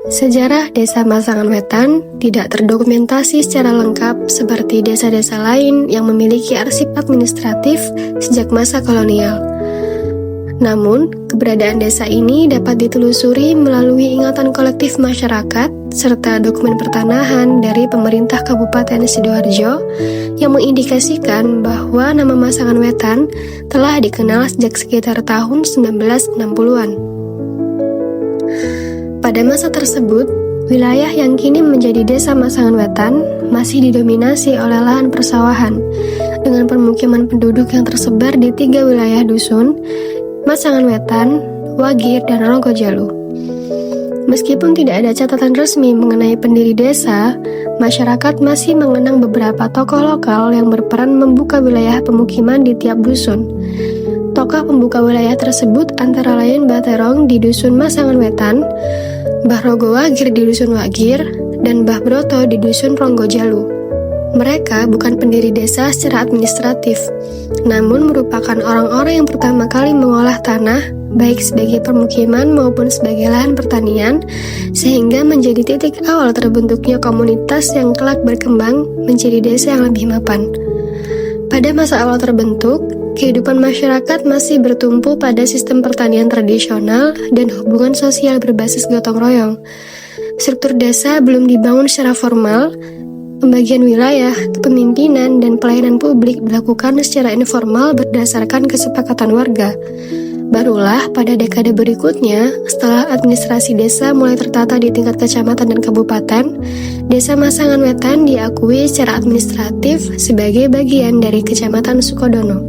Sejarah Desa Masangan Wetan tidak terdokumentasi secara lengkap seperti desa-desa lain yang memiliki arsip administratif sejak masa kolonial. Namun, keberadaan desa ini dapat ditelusuri melalui ingatan kolektif masyarakat serta dokumen pertanahan dari pemerintah Kabupaten Sidoarjo yang mengindikasikan bahwa nama Masangan Wetan telah dikenal sejak sekitar tahun 1960-an. Pada masa tersebut, wilayah yang kini menjadi Desa Masangan Wetan masih didominasi oleh lahan persawahan dengan permukiman penduduk yang tersebar di 3 wilayah dusun, Masangan Wetan, Wagir, dan Ronggojalu. Meskipun tidak ada catatan resmi mengenai pendiri desa, masyarakat masih mengenang beberapa tokoh lokal yang berperan membuka wilayah pemukiman di tiap dusun. Tokoh pembuka wilayah tersebut antara lain Mbah Terong di dusun Masangan Wetan, Mbah Rogo Wagir di dusun Wagir, dan Mbah Broto di dusun Ronggojalu. Mereka bukan pendiri desa secara administratif, namun merupakan orang-orang yang pertama kali mengolah tanah, baik sebagai permukiman maupun sebagai lahan pertanian, sehingga menjadi titik awal terbentuknya komunitas yang kelak berkembang menjadi desa yang lebih mapan. Pada masa awal terbentuk, kehidupan masyarakat masih bertumpu pada sistem pertanian tradisional dan hubungan sosial berbasis gotong royong. Struktur desa belum dibangun secara formal. Pembagian wilayah, kepemimpinan, dan pelayanan publik dilakukan secara informal berdasarkan kesepakatan warga. Barulah pada dekade berikutnya, setelah administrasi desa mulai tertata di tingkat kecamatan dan kabupaten, Desa Masangan Wetan diakui secara administratif sebagai bagian dari Kecamatan Sukodono.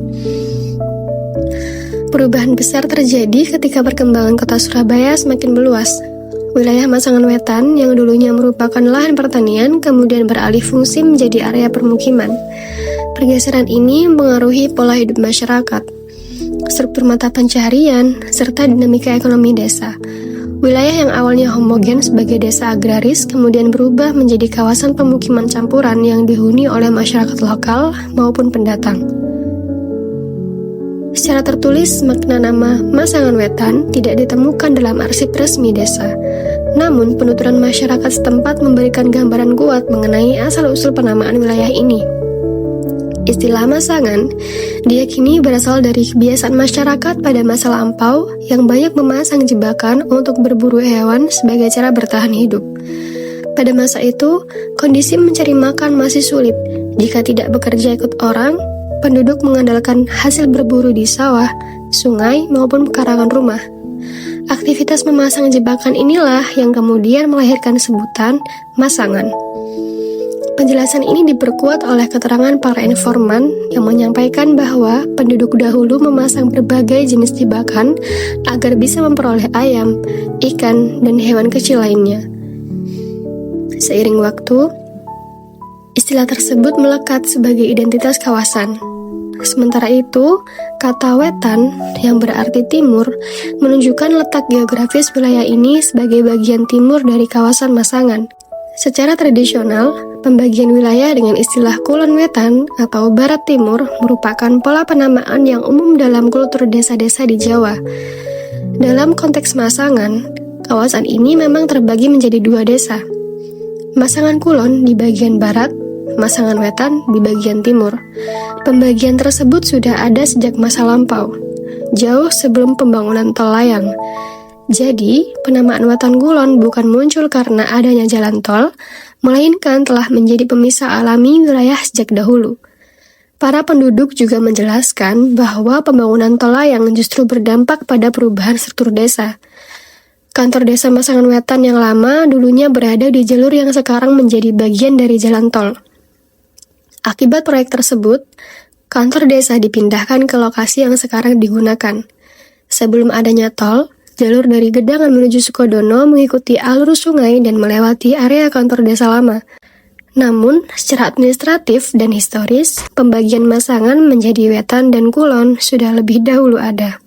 Perubahan besar terjadi ketika perkembangan kota Surabaya semakin meluas. Wilayah Masangan Wetan yang dulunya merupakan lahan pertanian kemudian beralih fungsi menjadi area permukiman. Pergeseran ini mempengaruhi pola hidup masyarakat, struktur mata pencaharian, serta dinamika ekonomi desa. Wilayah yang awalnya homogen sebagai desa agraris kemudian berubah menjadi kawasan pemukiman campuran yang dihuni oleh masyarakat lokal maupun pendatang. Secara tertulis, makna nama Masangan Wetan tidak ditemukan dalam arsip resmi desa. Namun, penuturan masyarakat setempat memberikan gambaran kuat mengenai asal-usul penamaan wilayah ini. Istilah Masangan diyakini berasal dari kebiasaan masyarakat pada masa lampau yang banyak memasang jebakan untuk berburu hewan sebagai cara bertahan hidup. Pada masa itu, kondisi mencari makan masih sulit. Jika tidak bekerja ikut orang, penduduk mengandalkan hasil berburu di sawah, sungai, maupun pekarangan rumah. Aktivitas memasang jebakan inilah yang kemudian melahirkan sebutan Masangan. Penjelasan ini diperkuat oleh keterangan para informan yang menyampaikan bahwa penduduk dahulu memasang berbagai jenis jebakan agar bisa memperoleh ayam, ikan, dan hewan kecil lainnya. Seiring waktu, istilah tersebut melekat sebagai identitas kawasan. Sementara itu, kata Wetan yang berarti timur menunjukkan letak geografis wilayah ini sebagai bagian timur dari kawasan Masangan. Secara tradisional, pembagian wilayah dengan istilah Kulon Wetan atau Barat Timur merupakan pola penamaan yang umum dalam kultur desa-desa di Jawa. Dalam konteks Masangan, kawasan ini memang terbagi menjadi 2 desa. Masangan Kulon di bagian barat, Masangan Wetan di bagian timur. Pembagian tersebut sudah ada sejak masa lampau, jauh sebelum pembangunan tol layang. Jadi, penamaan Wetan Kulon bukan muncul karena adanya jalan tol, melainkan telah menjadi pemisah alami wilayah sejak dahulu. Para penduduk juga menjelaskan bahwa pembangunan tol layang justru berdampak pada perubahan struktur desa. Kantor Desa Masangan Wetan yang lama dulunya berada di jalur yang sekarang menjadi bagian dari jalan tol. Akibat proyek tersebut, kantor desa dipindahkan ke lokasi yang sekarang digunakan. Sebelum adanya tol, jalur dari Gedangan menuju Sukodono mengikuti alur sungai dan melewati area kantor desa lama. Namun, secara administratif dan historis, pembagian Masangan menjadi Wetan dan Kulon sudah lebih dahulu ada.